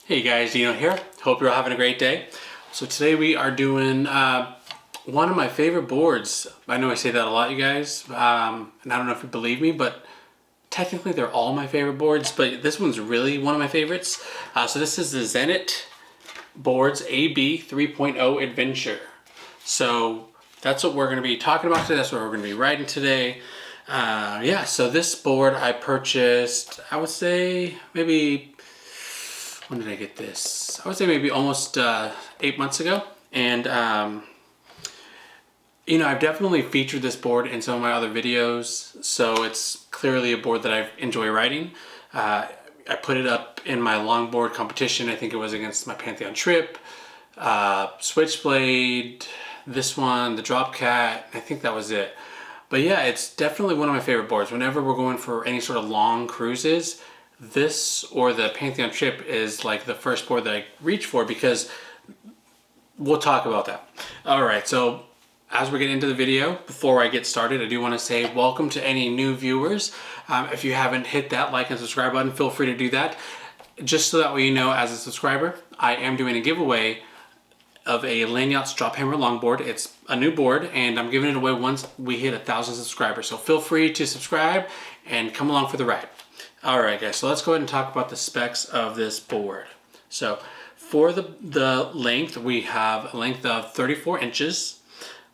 Hey guys, Dino here. Hope you're all having a great day. So today we are doing one of my favorite boards. I know I say that a lot, you guys, and I don't know if you believe me, but technically they're all my favorite boards, but this one's really one of my favorites. So this is the Zenit Boards AB 3.0 Adventure. So that's what we're going to be talking about today. That's what we're going to be writing today. So this board I purchased, I would say maybe, when did I get this? I would say maybe almost 8 months ago. And, I've definitely featured this board in some of my other videos. So it's clearly a board that I enjoy riding. I put it up in my longboard competition. I think it was against my Pantheon trip, Switchblade, this one, the Drop Cat. I think that was it. But yeah, it's definitely one of my favorite boards. Whenever we're going for any sort of long cruises, this or the Pantheon trip is like the first board that I reach for, because we'll talk about that. All right, so as we get into the video, before I get started, I do want to say welcome to any new viewers. If you haven't hit that like and subscribe button, feel free to do that. Just so that way you know, as a subscriber, I am doing a giveaway of a Lanyards Drop Hammer longboard. It's a new board, and I'm giving it away once we hit 1,000 subscribers. So feel free to subscribe and come along for the ride. All right, guys, so let's go ahead and talk about the specs of this board. So for the length, we have a length of 34 inches.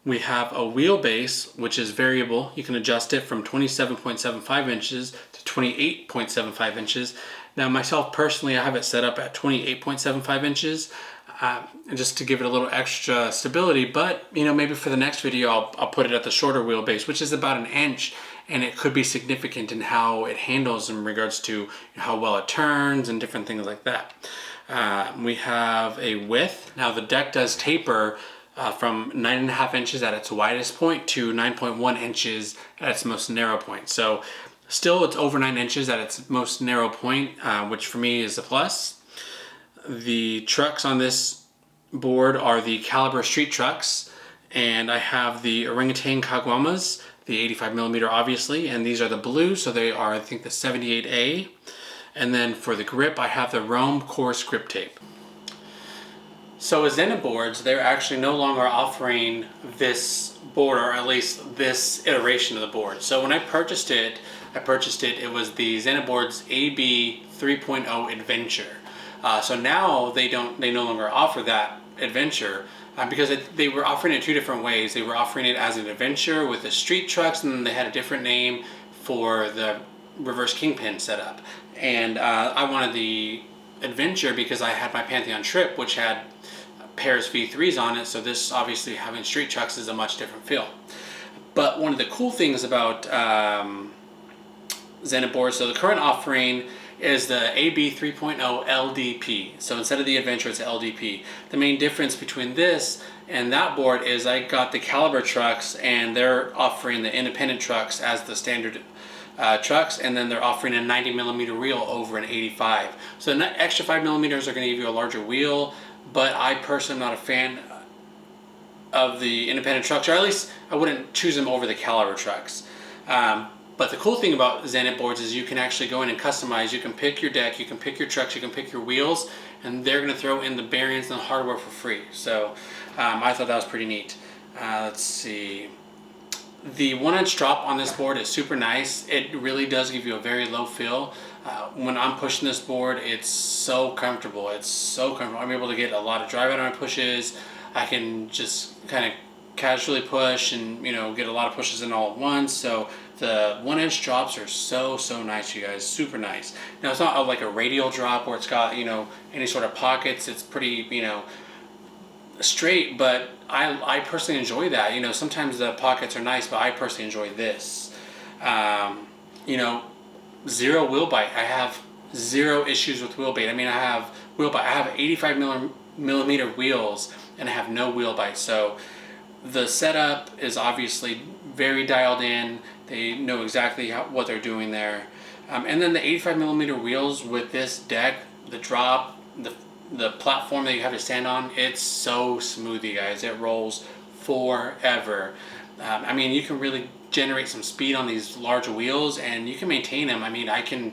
We have a wheelbase, which is variable. You can adjust it from 27.75 inches to 28.75 inches. Now, myself personally, I have it set up at 28.75 inches, just to give it a little extra stability. But, maybe for the next video, I'll put it at the shorter wheelbase, which is about 1 inch. And it could be significant in how it handles in regards to how well it turns and different things like that. We have a width. Now the deck does taper from 9.5 inches at its widest point to 9.1 inches at its most narrow point. So still it's over 9 inches at its most narrow point, which for me is a plus. The trucks on this board are the Caliber street trucks, and I have the Orangutan Caguamas, the 85 millimeter obviously, and these are the blue, so they are, I think, the 78A. And then for the grip, I have the Rome coarse grip tape. So with Zenit boards, they're actually no longer offering this board, or at least this iteration of the board. So when I purchased it, it was the Zenit Boards AB 3.0 Adventure. So now they no longer offer that Adventure, because they were offering it two different ways. They were offering it as an adventure with the street trucks, and then they had a different name for the reverse kingpin setup. And I wanted the adventure because I had my Pantheon trip, which had Pairs V3s on it, so this, obviously, having street trucks is a much different feel. But one of the cool things about Zenit boards, so the current offering is the AB 3.0 LDP. So instead of the Adventure, it's LDP. The main difference between this and that board is I got the Caliber trucks, and they're offering the independent trucks as the standard trucks, and then they're offering a 90 millimeter wheel over an 85. So the extra 5 millimeters are going to give you a larger wheel, but I personally am not a fan of the independent trucks, or at least I wouldn't choose them over the Caliber trucks. But the cool thing about Zenit boards is you can actually go in and customize. You can pick your deck, you can pick your trucks, you can pick your wheels, and they're going to throw in the bearings and the hardware for free. So I thought that was pretty neat. Let's see. The 1 inch drop on this board is super nice. It really does give you a very low feel. When I'm pushing this board, it's so comfortable. It's so comfortable. I'm able to get a lot of drive out on my pushes. I can just kind of casually push and get a lot of pushes in all at once. So the 1 inch drops are so nice, you guys. Super nice. Now it's not like a radial drop where it's got any sort of pockets. It's pretty straight, but I personally enjoy that. Sometimes the pockets are nice, but I personally enjoy this. Zero wheel bite. I have zero issues with wheel bite. I have wheel bite. I have 85 millimeter wheels, and I have no wheel bite. So the setup is obviously very dialed in. They know exactly what they're doing there. And then the 85 millimeter wheels with this deck, the drop, the platform that you have to stand on, it's so smooth, you guys. It rolls forever. You can really generate some speed on these large wheels, and you can maintain them. I can,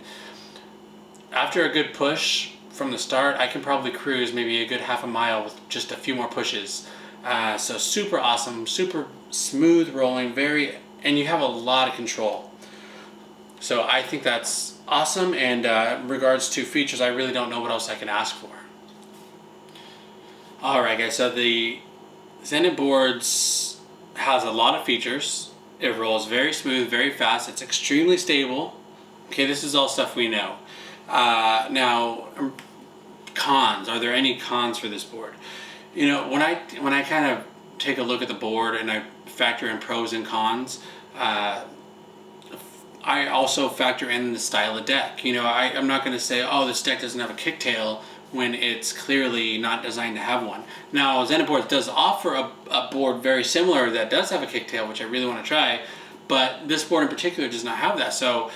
after a good push from the start, I can probably cruise maybe a good half a mile with just a few more pushes. So super awesome, super smooth rolling, and you have a lot of control. So I think that's awesome, and in regards to features, I really don't know what else I can ask for. Alright guys, so the Zenit Boards has a lot of features. It rolls very smooth, very fast, it's extremely stable. Okay, this is all stuff we know. Now, cons. Are there any cons for this board? You know, when I kind of take a look at the board and I factor in pros and cons, I also factor in the style of deck. You know, I'm not going to say, oh, this deck doesn't have a kicktail when it's clearly not designed to have one. Now, Zenit Boards does offer a board very similar that does have a kicktail, which I really want to try, but this board in particular does not have that. So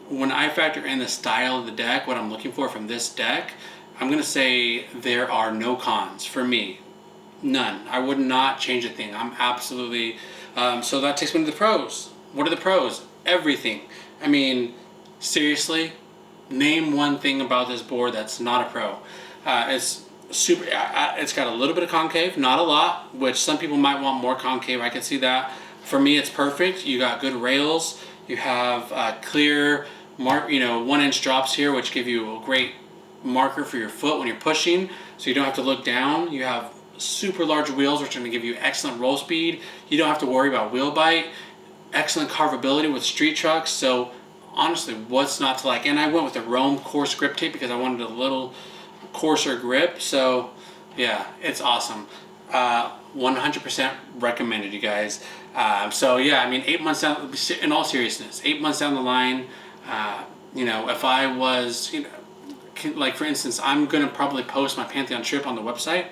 when I factor in the style of the deck, what I'm looking for from this deck, I'm going to say there are no cons for me. None. I would not change a thing. I'm absolutely... so that takes me to the pros. What are the pros? Everything. I mean, seriously, name one thing about this board that's not a pro. It's super. It's got a little bit of concave, not a lot, which some people might want more concave. I can see that. For me, it's perfect. You got good rails. You have clear 1-inch drops here, which give you a great marker for your foot when you're pushing, so you don't have to look down. You have super large wheels, which are going to give you excellent roll speed. You don't have to worry about wheel bite. Excellent carvability with street trucks. So honestly, what's not to like? And I went with the Rome coarse grip tape because I wanted a little coarser grip. So yeah, it's awesome. 100% recommended, you guys. So yeah, I mean, 8 months down, in all seriousness, 8 months down the line, you know, if I was, you know, like for instance, I'm going to probably post my Pantheon trip on the website,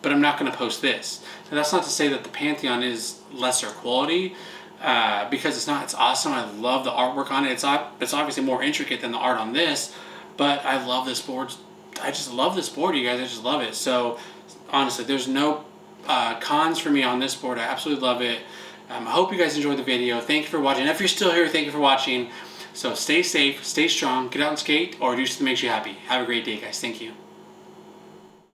but I'm not going to post this. And that's not to say that the Pantheon is lesser quality, because it's not. It's awesome. I love the artwork on it. It's obviously more intricate than the art on this, but I love this board. I just love this board, you guys. I just love it. So honestly, there's no cons for me on this board. I absolutely love it. I hope you guys enjoyed the video. Thank you for watching. If you're still here, thank you for watching. So stay safe, stay strong, get out and skate, or do something that makes you happy. Have a great day, guys. Thank you.